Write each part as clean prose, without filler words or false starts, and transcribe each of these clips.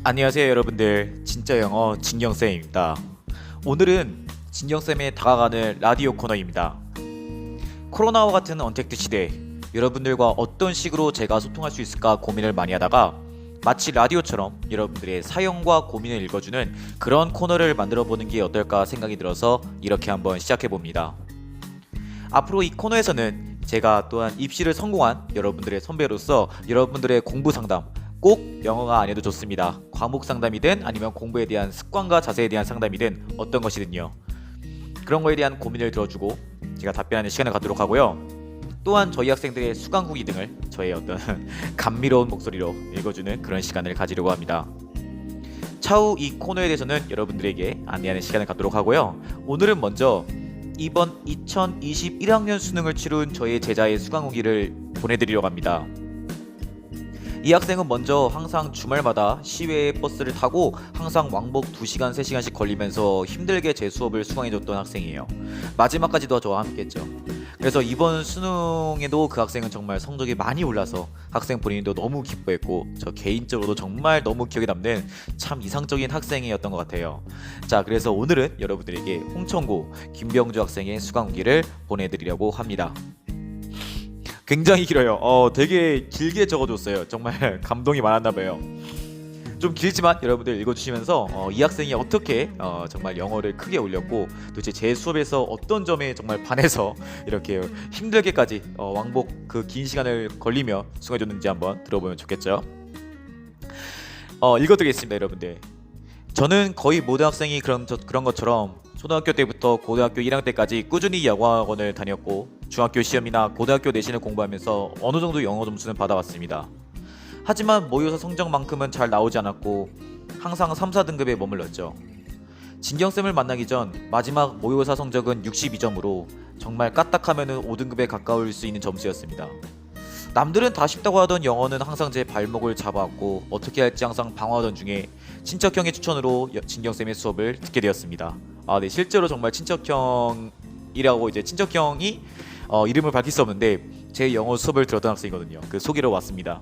안녕하세요 여러분들, 진짜 영어 진경쌤입니다. 오늘은 진경쌤의 다가가는 라디오 코너입니다. 코로나와 같은 언택트 시대, 여러분들과 어떤 식으로 제가 소통할 수 있을까 고민을 많이 하다가 마치 라디오처럼 여러분들의 사연과 고민을 읽어주는 그런 코너를 만들어 보는 게 어떨까 생각이 들어서 이렇게 한번 시작해 봅니다. 앞으로 이 코너에서는 제가 또한 입시를 성공한 여러분들의 선배로서 여러분들의 공부 상담, 꼭 영어가 아니어도 좋습니다. 과목 상담이든 아니면 공부에 대한 습관과 자세에 대한 상담이든 어떤 것이든요, 그런 거에 대한 고민을 들어주고 제가 답변하는 시간을 갖도록 하고요. 또한 저희 학생들의 수강후기 등을 저의 어떤 감미로운 목소리로 읽어주는 그런 시간을 가지려고 합니다. 차후 이 코너에 대해서는 여러분들에게 안내하는 시간을 갖도록 하고요. 오늘은 먼저 이번 2021학년 수능을 치룬 저희 제자의 수강후기를 보내드리려고 합니다. 이 학생은 먼저 항상 주말마다 시외 버스를 타고 항상 왕복 2시간, 3시간씩 걸리면서 힘들게 제 수업을 수강해줬던 학생이에요. 마지막까지도 저와 함께했죠. 그래서 이번 수능에도 그 학생은 정말 성적이 많이 올라서 학생 본인도 너무 기뻐했고 저 개인적으로도 정말 너무 기억에 남는 참 이상적인 학생이었던 것 같아요. 자, 그래서 오늘은 여러분들에게 홍천고 김병주 학생의 수강후기를 보내드리려고 합니다. 굉장히 길어요. 되게 길게 적어줬어요. 정말 감동이 많았나봐요. 좀 길지만 여러분들 읽어주시면서 이 학생이 어떻게 정말 영어를 크게 올렸고 도대체 제 수업에서 어떤 점에 정말 반해서 이렇게 힘들게까지 왕복 그 긴 시간을 걸리며 수강해줬는지 한번 들어보면 좋겠죠. 읽어드리겠습니다 여러분들. 저는 거의 모든 학생이 그런 것처럼 초등학교 때부터 고등학교 1학년 때까지 꾸준히 영어학원을 다녔고 중학교 시험이나 고등학교 내신을 공부하면서 어느 정도 영어 점수는 받아왔습니다. 하지만 모의고사 성적만큼은 잘 나오지 않았고 항상 3, 4등급에 머물렀죠. 진경쌤을 만나기 전 마지막 모의고사 성적은 62점으로 정말 까딱하면 5등급에 가까울 수 있는 점수였습니다. 남들은 다 쉽다고 하던 영어는 항상 제 발목을 잡아왔고 어떻게 할지 항상 방황하던 중에 친척형의 추천으로 진경쌤의 수업을 듣게 되었습니다. 네, 실제로 정말 친척형이라고 이제 친척형이 이름을 밝힐 수 없는데 제 영어 수업을 들었던 학생이거든요. 그 소개로 왔습니다.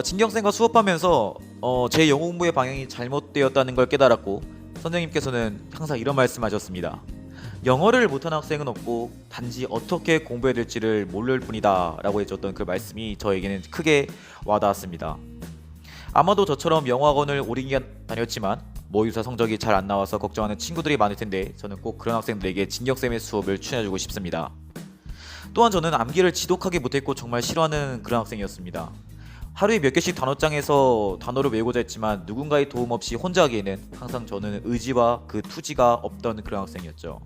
진경쌤과 수업하면서 제 영어 공부의 방향이 잘못되었다는 걸 깨달았고 선생님께서는 항상 이런 말씀하셨습니다. 영어를 못하는 학생은 없고 단지 어떻게 공부해야 될지를 모를 뿐이다 라고 해줬던 그 말씀이 저에게는 크게 와닿았습니다. 아마도 저처럼 영어학원을 오랜 기간 다녔지만 모의고사 성적이 잘 안 나와서 걱정하는 친구들이 많을 텐데 저는 꼭 그런 학생들에게 진경쌤의 수업을 추천해주고 싶습니다. 또한 저는 암기를 지독하게 못했고 정말 싫어하는 그런 학생이었습니다. 하루에 몇 개씩 단어장에서 단어를 외우고자 했지만 누군가의 도움 없이 혼자 하기에는 항상 저는 의지와 그 투지가 없던 그런 학생이었죠.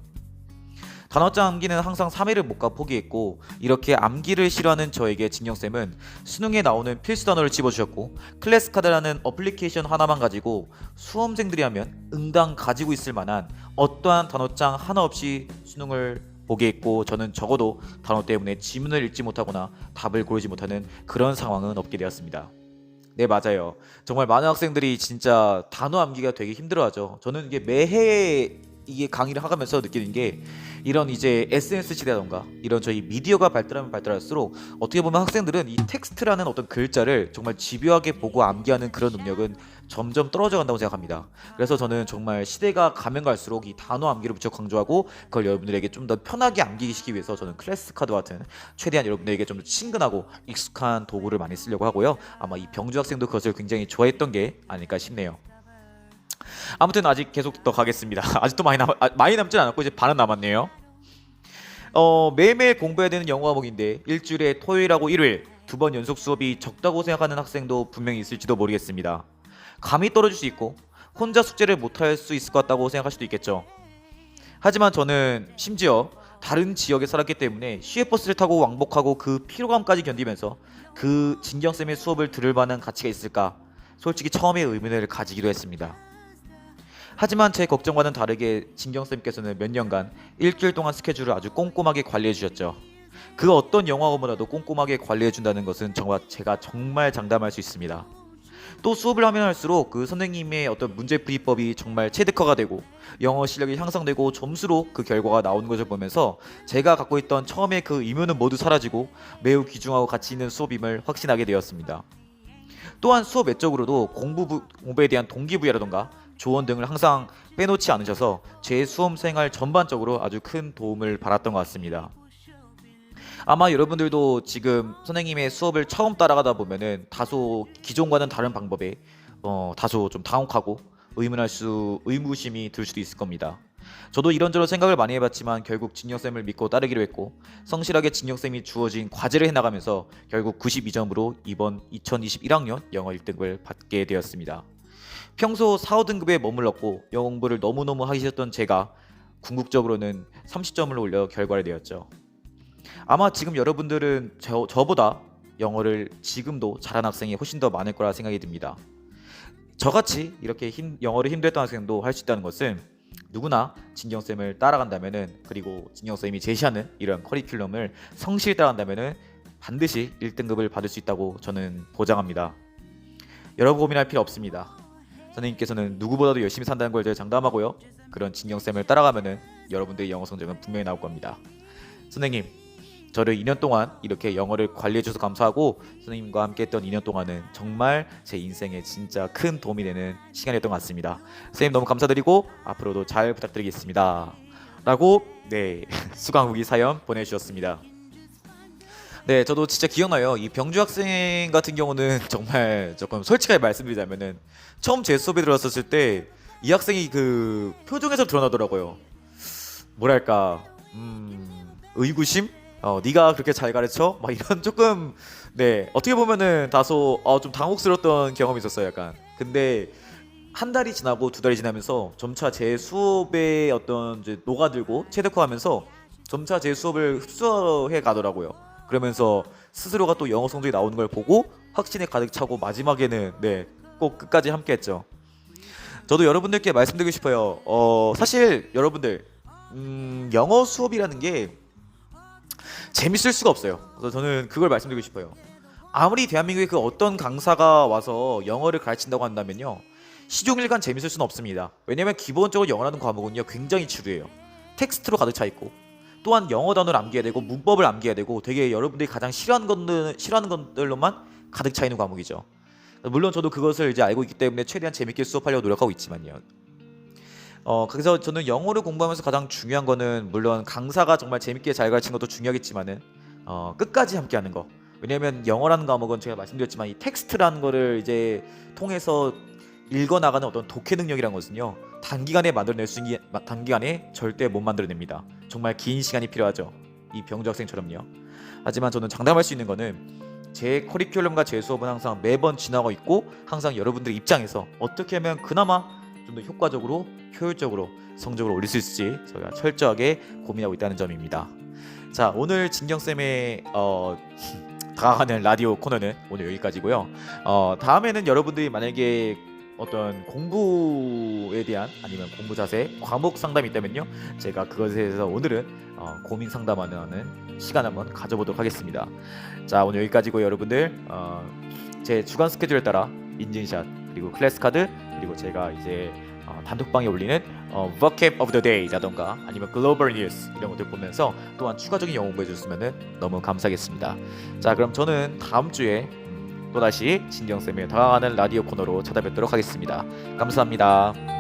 단어장 암기는 항상 3회를 못 가 포기했고 이렇게 암기를 싫어하는 저에게 진경쌤은 수능에 나오는 필수 단어를 집어주셨고 클래스카드라는 어플리케이션 하나만 가지고 수험생들이 하면 응당 가지고 있을 만한 어떠한 단어장 하나 없이 수능을 보게 했고 저는 적어도 단어 때문에 지문을 읽지 못하거나 답을 고르지 못하는 그런 상황은 없게 되었습니다. 네, 맞아요. 정말 많은 학생들이 진짜 단어 암기가 되게 힘들어하죠. 저는 이게 매해 이게 강의를 하면서 느끼는 게 이런 이제 SNS 시대라던가 이런 저희 미디어가 발달하면 발달할수록 어떻게 보면 학생들은 이 텍스트라는 어떤 글자를 정말 집요하게 보고 암기하는 그런 능력은 점점 떨어져 간다고 생각합니다. 그래서 저는 정말 시대가 가면 갈수록 이 단어 암기를 무척 강조하고 그걸 여러분들에게 좀 더 편하게 암기시키기 위해서 저는 클래스카드 같은 최대한 여러분들에게 좀 더 친근하고 익숙한 도구를 많이 쓰려고 하고요. 아마 이 병주 학생도 그것을 굉장히 좋아했던 게 아닐까 싶네요. 아무튼 아직 계속 더 가겠습니다. 아직도 많이 남진 않았고 이제 반은 남았네요. 매일매일 공부해야 되는 영어 과목인데 일주일에 토요일하고 일요일 2번 연속 수업이 적다고 생각하는 학생도 분명히 있을지도 모르겠습니다. 감이 떨어질 수 있고 혼자 숙제를 못할 수 있을 것 같다고 생각할 수도 있겠죠. 하지만 저는 심지어 다른 지역에 살았기 때문에 시외버스를 타고 왕복하고 그 피로감까지 견디면서 그 진경쌤의 수업을 들을 만한 가치가 있을까 솔직히 처음에 의문을 가지기도 했습니다. 하지만 제 걱정과는 다르게 진경쌤께서는 몇 년간 일주일 동안 스케줄을 아주 꼼꼼하게 관리해 주셨죠. 그 어떤 영화보다도 꼼꼼하게 관리해 준다는 것은 제가 정말 장담할 수 있습니다. 또 수업을 하면 할수록 그 선생님의 어떤 문제풀이법이 정말 체득화가 되고 영어 실력이 향상되고 점수로 그 결과가 나오는 것을 보면서 제가 갖고 있던 처음에 그 의문은 모두 사라지고 매우 귀중하고 가치 있는 수업임을 확신하게 되었습니다. 또한 수업 외적으로도 공부에 대한 동기부여라던가 조언 등을 항상 빼놓지 않으셔서 제 수험 생활 전반적으로 아주 큰 도움을 받았던 것 같습니다. 아마 여러분들도 지금 선생님의 수업을 처음 따라가다 보면은 다소 기존과는 다른 방법에 다소 좀 당혹하고 의무심이 들 수도 있을 겁니다. 저도 이런저런 생각을 많이 해봤지만 결국 진영쌤을 믿고 따르기로 했고 성실하게 진영쌤이 주어진 과제를 해나가면서 결국 92점으로 이번 2021학년 영어 1등급을 받게 되었습니다. 평소 4, 5등급에 머물렀고 영어 공부를 너무너무 하기 싫었던 제가 궁극적으로는 30점을 올려 결과를 내었죠. 아마 지금 여러분들은 저보다 영어를 지금도 잘하는 학생이 훨씬 더 많을 거라 생각이 듭니다. 저같이 이렇게 영어를 힘들었던 학생도 할 수 있다는 것은 누구나 진경쌤을 따라간다면은, 그리고 진경쌤이 제시하는 이런 커리큘럼을 성실히 따라간다면은 반드시 1등급을 받을 수 있다고 저는 보장합니다. 여러 고민할 필요 없습니다. 선생님께서는 누구보다도 열심히 산다는 걸 제가 장담하고요. 그런 진경쌤을 따라가면은 여러분들의 영어 성적은 분명히 나올 겁니다. 선생님, 저를 2년 동안 이렇게 영어를 관리해줘서 감사하고 선생님과 함께 했던 2년 동안은 정말 제 인생에 진짜 큰 도움이 되는 시간이었던 것 같습니다. 선생님 너무 감사드리고 앞으로도 잘 부탁드리겠습니다. 라고 수강 후기 사연 보내주셨습니다. 네, 저도 진짜 기억나요. 이 병주 학생 같은 경우는 정말 조금 솔직하게 말씀드리자면은 처음 제 수업에 들어왔을 때 이 학생이 그 표정에서 드러나더라고요. 뭐랄까 의구심? 네가 그렇게 잘 가르쳐? 막 이런 조금 어떻게 보면은 다소 좀 당혹스러웠던 경험이 있었어요, 약간. 근데 한 달이 지나고 두 달이 지나면서 점차 제 수업에 어떤 이제 녹아들고 체득화하면서 점차 제 수업을 흡수해 가더라고요. 그러면서 스스로가 또 영어 성적이 나오는 걸 보고 확신에 가득 차고 마지막에는 꼭 끝까지 함께했죠. 저도 여러분들께 말씀드리고 싶어요. 사실 여러분들 영어 수업이라는 게 재밌을 수가 없어요. 그래서 저는 그걸 말씀드리고 싶어요. 아무리 대한민국에 그 어떤 강사가 와서 영어를 가르친다고 한다면요, 시종일관 재밌을 수는 없습니다. 왜냐면 기본적으로 영어라는 과목은요 굉장히 지루해요. 텍스트로 가득 차 있고, 또한 영어 단어를 암기해야 되고 문법을 암기해야 되고 되게 여러분들이 가장 싫어하는 것들로만 가득 차 있는 과목이죠. 물론 저도 그것을 이제 알고 있기 때문에 최대한 재밌게 수업하려고 노력하고 있지만요. 그래서 저는 영어를 공부하면서 가장 중요한 거는 물론 강사가 정말 재밌게 잘 가르친 것도 중요하겠지만은 끝까지 함께하는 거. 왜냐하면 영어라는 과목은 제가 말씀드렸지만 이 텍스트라는 거를 이제 통해서 읽어나가는 어떤 독해 능력이라는 것은요 단기간에 만들어낼 수 있는 단기간에 절대 못 만들어냅니다. 정말 긴 시간이 필요하죠. 이 병주 학생처럼요. 하지만 저는 장담할 수 있는 거는 제 커리큘럼과 제 수업은 항상 매번 지나고 있고 항상 여러분들의 입장에서 어떻게 하면 그나마 좀 더 효과적으로 효율적으로 성적을 올릴 수 있을지 저희가 철저하게 고민하고 있다는 점입니다. 자, 오늘 진경쌤의 다가가는 라디오 코너는 오늘 여기까지고요. 다음에는 여러분들이 만약에 어떤 공부에 대한 아니면 공부 자세, 과목 상담이 있다면요 제가 그것에 대해서 오늘은 고민 상담하는 시간 한번 가져보도록 하겠습니다. 자, 오늘 여기까지고 여러분들 제 주간 스케줄에 따라 인증샷 그리고 클래스 카드 그리고 제가 이제 단톡방에 올리는 vocab of the day 라던가 아니면 글로벌 뉴스 이런 것들 보면서 또한 추가적인 영어 공부해 주셨으면 너무 감사하겠습니다. 자, 그럼 저는 다음 주에 또다시 진경쌤의 다가가는 라디오 코너로 찾아뵙도록 하겠습니다. 감사합니다.